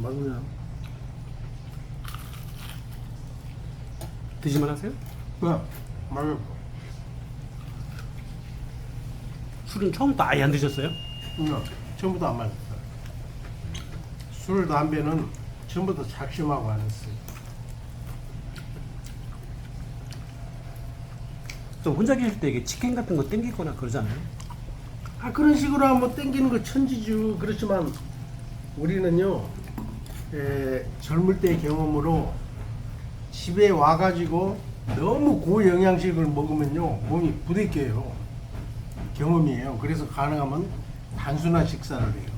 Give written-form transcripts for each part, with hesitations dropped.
맞네요. 드시면 하세요? 네, 맞아요. 술은 처음부터 아예 안 드셨어요? 처음부터 안 마셨어요. 술, 담배는 처음부터 작심하고 안 했어요. 또 혼자 계실 때 이게 치킨 같은 거 땡기거나 그러잖아요. 그런 식으로 하면 땡기는 거 천지죠. 그렇지만 우리는요, 젊을 때 경험으로 집에 와가지고 너무 고영양식을 먹으면요, 몸이 부대껴요. 경험이에요. 그래서 가능하면 단순한 식사를 해요.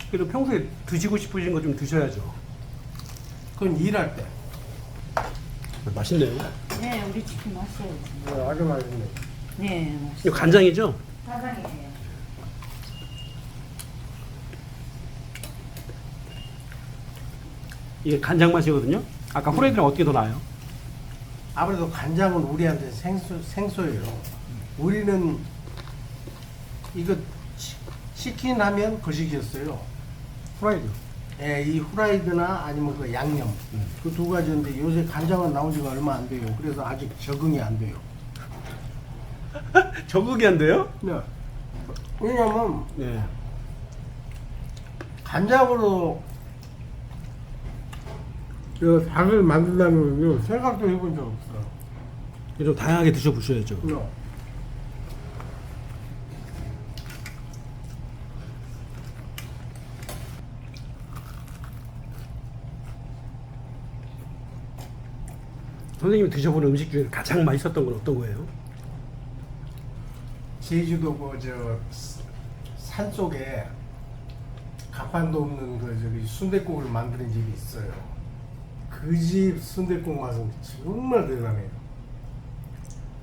그래도 평소에 드시고 싶으신 거 좀 드셔야죠. 그건 일할 때. 맛있네요. 네, 우리 치킨 맛있어요. 아주 맛있네. 네, 이거 맛있어요. 간장이죠? 사장이에요. 이게 간장 맛이거든요. 아까 후라이드랑 어떻게 더 나아요? 아무래도 간장은 우리한테 생소해요. 우리는 이거 치킨 하면 거시기였어요. 후라이드. 이 후라이드나 아니면 그 양념 그 두 가지인데 요새 간장은 나온 지가 얼마 안 돼요. 그래서 아직 적응이 안 돼요. 적응이 안 돼요? 네. 왜냐면 네. 간장으로 그 닭을 만든다는 생각도 해본 적 없어요. 좀 다양하게 드셔보셔야죠. 네. 선생님이 드셔본 음식 중에 가장 맛있었던 건 어떤 거예요? 제주도 산 속에 간판도 없는 저기 순댓국을 만드는 집이 있어요. 그 집 순댓국 맛은 정말 대단해요.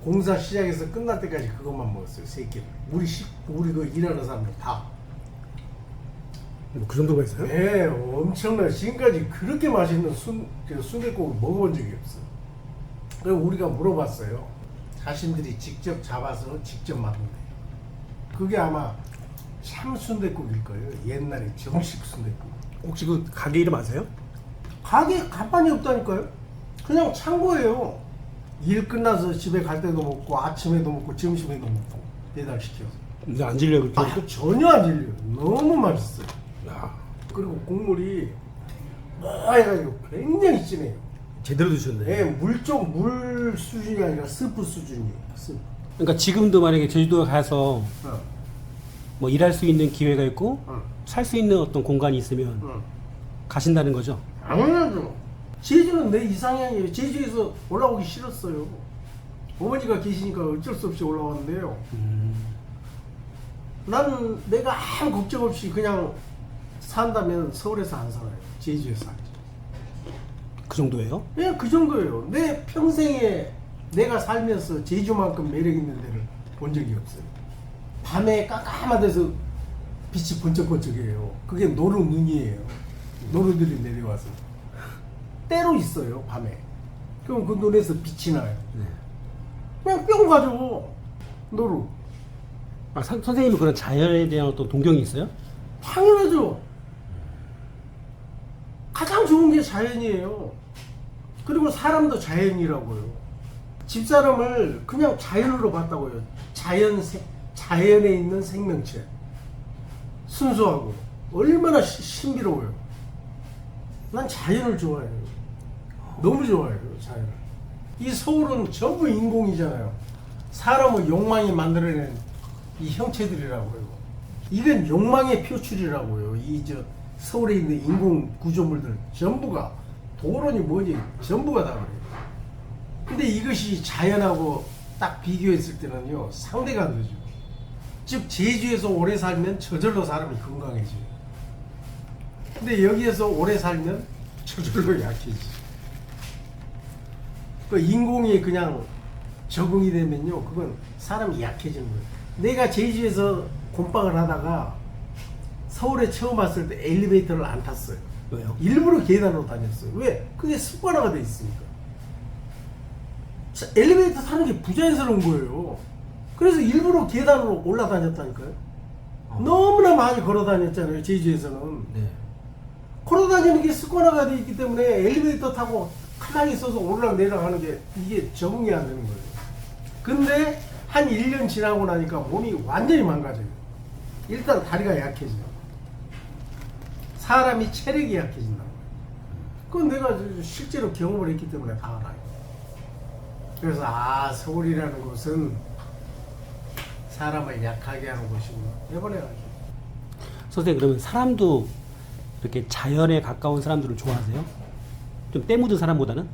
공사 시작해서 끝날 때까지 그것만 먹었어요. 세 끼를. 우리 그 일하는 사람들 다. 뭐 그 정도가 있어요? 네, 엄청나요. 지금까지 그렇게 맛있는 순댓국을 먹어본 적이 없어요. 그래서 우리가 물어봤어요. 자신들이 직접 잡아서 직접 만든대요. 그게 아마 참 순댓국일 거예요. 옛날에 정식 순댓국. 혹시 그 가게 이름 아세요? 가게 간판이 없다니까요. 그냥 창고예요. 일 끝나서 집에 갈 때도 먹고 아침에도 먹고 점심에도 먹고 배달시켜서. 이제 안 질려요 그렇게? 전혀 안 질려요. 너무 맛있어요. 야, 그리고 국물이 해가지고 굉장히 진해요. 제대로 드셨네. 네, 물 수준이 아니라 스프 수준이에요. 스프. 그러니까 지금도 만약에 제주도에 가서 어, 뭐 일할 수 있는 기회가 있고 어, 살 수 있는 어떤 공간이 있으면 어. 가신다는 거죠? 당연하죠. 제주는 내 이상향이에요. 제주에서 올라오기 싫었어요. 어머니가 계시니까 어쩔 수 없이 올라왔는데요. 나는 내가 아무 걱정 없이 그냥 산다면 서울에서 안 살아요. 제주에서 살지. 그 정도예요? 예, 그 정도예요. 내 평생에 내가 살면서 제주만큼 매력 있는 데를 본 적이 없어요. 밤에 깜깜한 데서 빛이 번쩍번쩍해요. 그게 노루눈이에요. 노루들이 내려와서. 때로 있어요, 밤에. 그럼 그 눈에서 빛이 나요. 그냥 뿅 가죠. 노루. 아, 선생님은 그런 자연에 대한 어떤 동경이 있어요? 당연하죠. 가장 좋은 게 자연이에요. 그리고 사람도 자연이라고요. 집사람을 그냥 자연으로 봤다고요. 자연에 있는 생명체. 순수하고 얼마나 신비로워요. 난 자연을 좋아해요. 너무 좋아해요, 자연을. 이 서울은 전부 인공이잖아요. 사람의 욕망이 만들어낸 이 형체들이라고요. 이건 욕망의 표출이라고요. 서울에 있는 인공 구조물들 전부가 도로니 뭐니 전부가 다 그래요. 근데 이것이 자연하고 딱 비교했을 때는요, 상대가 안 되죠. 즉 제주에서 오래 살면 저절로 사람이 건강해져요. 근데 여기에서 오래 살면 저절로 약해지죠. 그 인공이 그냥 적응이 되면요, 그건 사람이 약해지는 거예요. 내가 제주에서 곰빵을 하다가 서울에 처음 왔을 때 엘리베이터를 안 탔어요. 왜요? 일부러 계단으로 다녔어요. 왜? 그게 습관화가 돼 있으니까. 엘리베이터 타는 게 부자연스러운 거예요. 그래서 일부러 계단으로 올라다녔다니까요. 너무나 많이 걸어 다녔잖아요. 제주에서는. 네. 걸어 다니는 게 습관화가 돼 있기 때문에 엘리베이터 타고 가만히 있어서 올라가 내려가는 게 이게 적응이 안 되는 거예요. 근데 한 1년 지나고 나니까 몸이 완전히 망가져요. 일단 다리가 약해져요. 사람이 체력이 약해진다는 거예요. 그건 내가 실제로 경험을 했기 때문에 다 알아요. 그래서 서울이라는 곳은 사람을 약하게 하는 곳이구나. 이번에 알죠. 선생님 그러면 사람도 이렇게 자연에 가까운 사람들을 좋아하세요? 좀 때 묻은 사람보다는?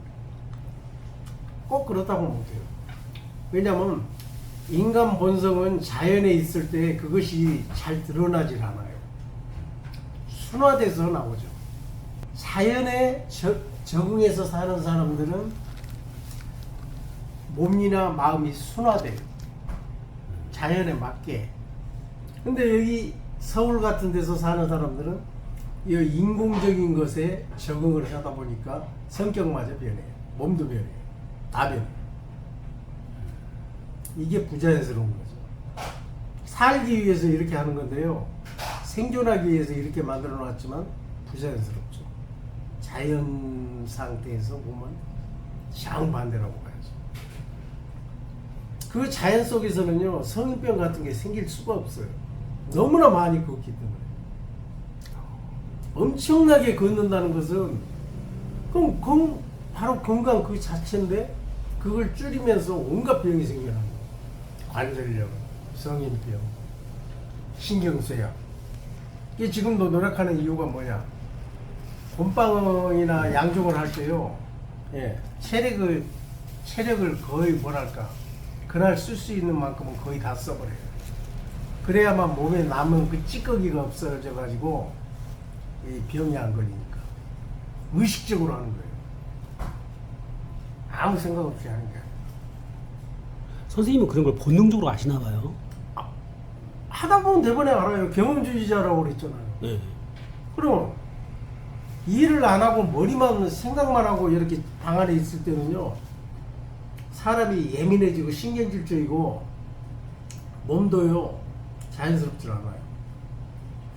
꼭 그렇다고 못해요. 왜냐면 인간 본성은 자연에 있을 때 그것이 잘 드러나질 않아요. 순화돼서 나오죠. 자연에 적응해서 사는 사람들은 몸이나 마음이 순화돼요. 자연에 맞게. 근데 여기 서울 같은 데서 사는 사람들은 이 인공적인 것에 적응을 하다 보니까 성격마저 변해요. 몸도 변해요. 다 변해요. 이게 부자연스러운 거죠. 살기 위해서 이렇게 하는 건데요. 생존하기 위해서 이렇게 만들어 놨지만 부자연스럽죠. 자연 상태에서 보면 정반대라고 봐야죠. 그 자연 속에서는요, 성인병 같은 게 생길 수가 없어요. 너무나 많이 걷기 때문에. 엄청나게 걷는다는 것은 그럼 바로 건강 그 자체인데 그걸 줄이면서 온갖 병이 생겨나는 거예요. 관절염, 성인병, 신경쇠약. 이게 지금도 노력하는 이유가 뭐냐? 곰빵이나 양종을 할 때요, 체력을 거의 뭐랄까, 그날 쓸 수 있는 만큼은 거의 다 써버려요. 그래야만 몸에 남은 그 찌꺼기가 없어져가지고 이 병이 안 걸리니까. 의식적으로 하는 거예요. 아무 생각 없이 하는 거예요. 선생님은 그런 걸 본능적으로 아시나 봐요. 하다 보면 대번에 알아요. 경험주의자라고 그랬잖아요. 네. 그럼 일을 안 하고 머리만 생각만 하고 이렇게 방 안에 있을 때는요, 사람이 예민해지고 신경질적이고 몸도요 자연스럽지 않아요.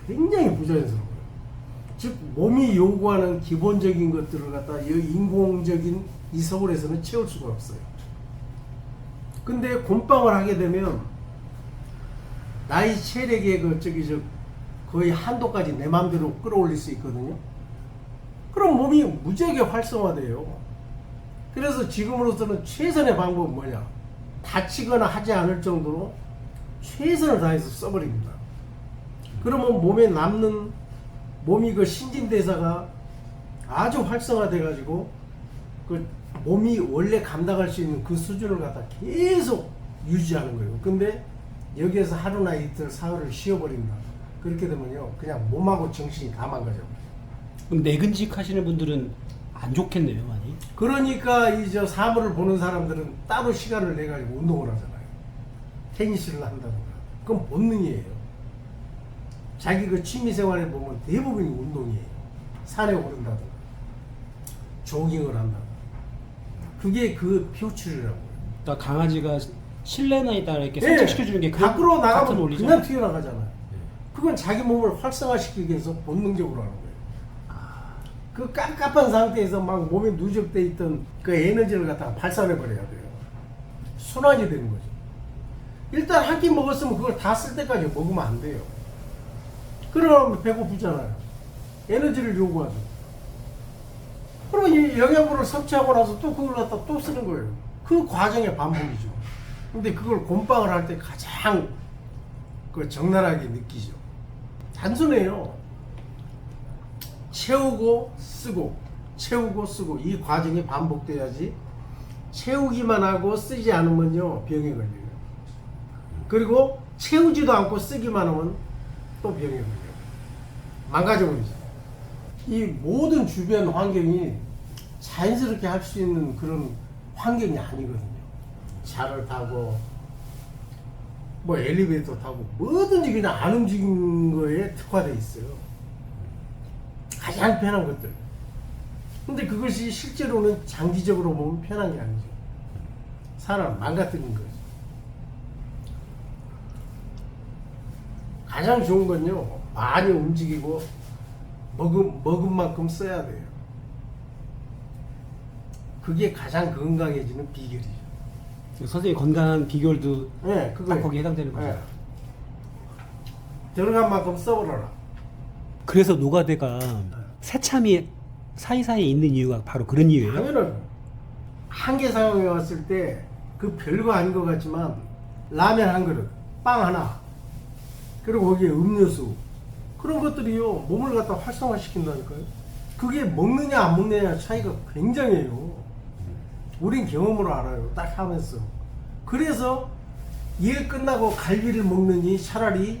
굉장히 부자연스러워요. 즉 몸이 요구하는 기본적인 것들을 갖다 이 인공적인 이 서울에서는 채울 수가 없어요. 근데 곰빵을 하게 되면 나의 체력의 거의 한도까지 내 마음대로 끌어올릴 수 있거든요. 그럼 몸이 무지하게 활성화돼요. 그래서 지금으로서는 최선의 방법은 뭐냐? 다치거나 하지 않을 정도로 최선을 다해서 써버립니다. 그러면 몸에 남는 몸이 그 신진대사가 아주 활성화돼 가지고 그 몸이 원래 감당할 수 있는 그 수준을 갖다 계속 유지하는 거예요. 근데 여기에서 하루나 이틀 사흘을 쉬어버린다. 그렇게 되면요, 그냥 몸하고 정신이 다 망가져. 그럼 내근직 하시는 분들은 안 좋겠네요, 많이. 그러니까 이 사물을 보는 사람들은 따로 시간을 내 가지고 운동을 하잖아요. 테니스를 한다든가. 그건 본능이에요. 자기 그 취미 생활에 보면 대부분이 운동이에요. 산에 오른다든가, 조깅을 한다든가. 그게 그 표출이라고요. 그러니까 강아지가 실내에다 이렇게 산책시켜주는 게 밖으로 같은 나가면 원리죠. 그냥 튀어나가잖아요. 그건 자기 몸을 활성화시키기 위해서 본능적으로 하는 거예요. 그 깝깝한 상태에서 막 몸에 누적돼 있던 그 에너지를 갖다가 발산해 버려야 돼요. 순환이 되는 거죠. 일단 한 끼 먹었으면 그걸 다 쓸 때까지 먹으면 안 돼요. 그러면 배고프잖아요. 에너지를 요구하죠. 그럼 이 영양분을 섭취하고 나서 또 그걸 갖다 또 쓰는 거예요. 그 과정의 반복이죠. 근데 그걸 곰빵을 할 때 가장 그 적나라하게 느끼죠. 단순해요. 채우고 쓰고 채우고 쓰고 이 과정이 반복돼야지, 채우기만 하고 쓰지 않으면요 병에 걸려요. 그리고 채우지도 않고 쓰기만 하면 또 병에 걸려요. 망가져버리죠. 이 모든 주변 환경이 자연스럽게 할 수 있는 그런 환경이 아니거든요. 차를 타고 뭐 엘리베이터 타고 뭐든지 그냥 안 움직이는 거에 특화되어 있어요. 가장 편한 것들. 근데 그것이 실제로는 장기적으로 보면 편한 게 아니죠. 사람 망가뜨리는 거죠. 가장 좋은 건요, 많이 움직이고 먹은 만큼 써야 돼요. 그게 가장 건강해지는 비결이죠. 선생님 건강한 비결도 네, 딱 그거예요. 거기에 해당되는 거죠. 네. 들어간 만큼 써버려라. 그래서 노가대가 새참이 사이사이에 있는 이유가 바로 그런 이유예요. 당연하죠. 한계 상황에 왔을 때 그 별거 아닌 것 같지만 라면 한 그릇, 빵 하나, 그리고 거기에 음료수, 그런 것들이요 몸을 갖다 활성화시킨다니까요. 그게 먹느냐 안 먹느냐 차이가 굉장해요. 우린 경험으로 알아요. 딱 하면서. 그래서 일 끝나고 갈비를 먹느니 차라리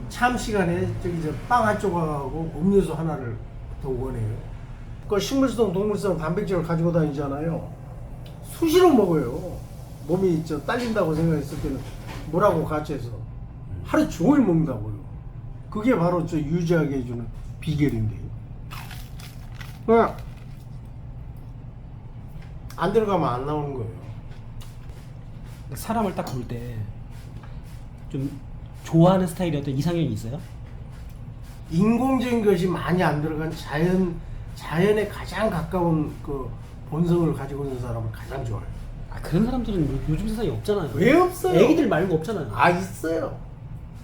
참 시간에 저기 저 빵 한 조각하고 음료수 하나를 더 원해요. 그 식물성, 동물성 단백질을 가지고 다니잖아요. 수시로 먹어요. 몸이 저 딸린다고 생각했을 때는 뭐라고 같이 해서 하루 종일 먹는다고요. 그게 바로 저 유지하게 해주는 비결인데. 안 들어가면 안 나오는 거예요. 사람을 딱 볼 때 좀 좋아하는 스타일이 어떤 이상형이 있어요? 인공적인 것이 많이 안 들어간 자연에 가장 가까운 그 본성을 가지고 있는 사람을 가장 좋아해요. 아, 그런 사람들은 요즘 세상에 없잖아요. 왜 없어요? 애기들 말고 없잖아요. 아, 있어요.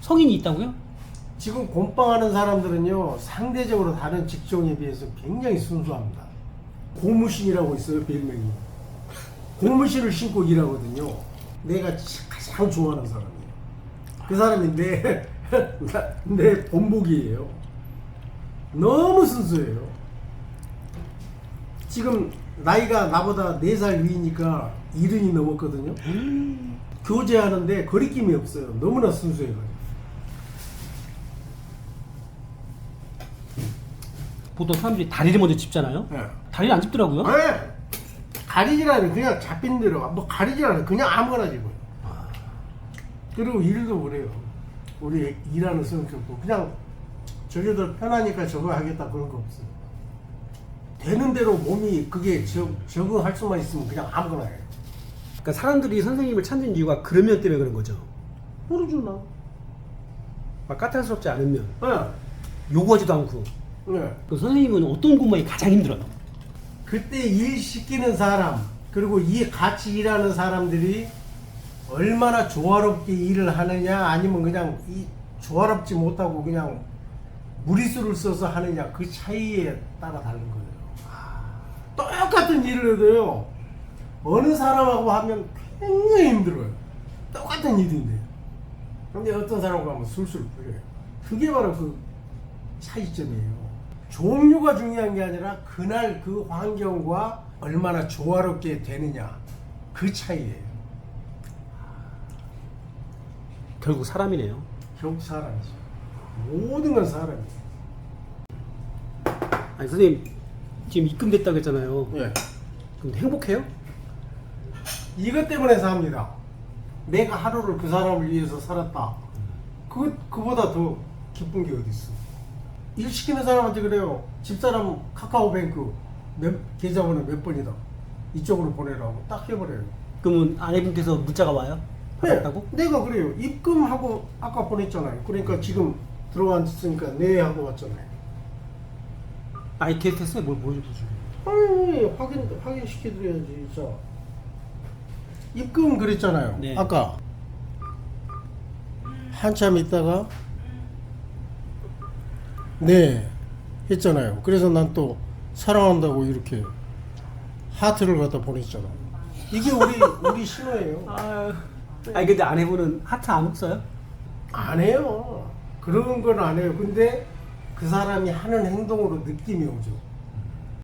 성인이 있다고요? 지금 곰빵하는 사람들은요 상대적으로 다른 직종에 비해서 굉장히 순수합니다. 고무신이라고 있어요, 별명이. 고무신을 신고 일하거든요. 내가 가장 좋아하는 사람이에요. 그 사람이 내 본보기예요. 너무 순수해요. 지금 나이가 나보다 4살 위니까 70이 넘었거든요. 교제하는데 거리낌이 없어요. 너무나 순수해가지고. 보통 사람들이 다리를 먼저 짚잖아요. 네. 다리를 안 짚더라고요. 네. 가리지라는 그냥 잡힌 대로 뭐 가리지라는 그냥 아무거나 집어요. 그리고 일도 그래요. 우리 일하는 성격도 그냥 저기들 편하니까 저거 하겠다 그런 거 없어요. 되는 대로 몸이 그게 적응할 수만 있으면 그냥 아무거나 해요. 그러니까 사람들이 선생님을 찾는 이유가 그런 면 때문에 그런 거죠. 모르죠 나. 막 까탈스럽지 않은 면, 네. 요구하지도 않고. 네. 그 선생님은 어떤 공무원이 가장 힘들어요? 그때 일 시키는 사람 그리고 같이 일하는 사람들이 얼마나 조화롭게 일을 하느냐 아니면 그냥 조화롭지 못하고 그냥 무리수를 써서 하느냐 그 차이에 따라 다른 거예요. 똑같은 일을 해도요 어느 사람하고 하면 굉장히 힘들어요. 똑같은 일인데 근데 어떤 사람하고 하면 술술 풀려요. 그게 바로 그 차이점이에요. 종류가 중요한 게 아니라 그날 그 환경과 얼마나 조화롭게 되느냐 그 차이예요. 결국 사람이네요. 결국 사람이죠. 모든 건 사람이에요. 아니 선생님 지금 입금됐다고 했잖아요. 예. 그럼 행복해요? 이것 때문에 삽니다. 내가 하루를 그 사람을 위해서 살았다. 그보다 더 기쁜 게 어디 있어? 일 시키는 사람한테 그래요. 집사람 카카오뱅크 계좌번호 몇 번이다. 이쪽으로 보내라고 딱 해버려요. 그러면 아내분께서 문자가 와요? 받았다고? 네, 내가 그래요. 입금하고 아까 보냈잖아요. 그러니까 지금 들어왔으니까 네 하고 왔잖아요. 아이 게스트했어요? 뭘 보여줬어요? 아니 확인시켜드려야지. 자 입금 그랬잖아요. 네. 아까 한참 있다가 네 했잖아요. 그래서 난 또 사랑한다고 이렇게 하트를 갖다 보냈잖아. 이게 우리 신호예요. 아니 근데 아내분은 하트 안 써요? 안 해요. 그런 건 안 해요. 근데 그 사람이 하는 행동으로 느낌이 오죠.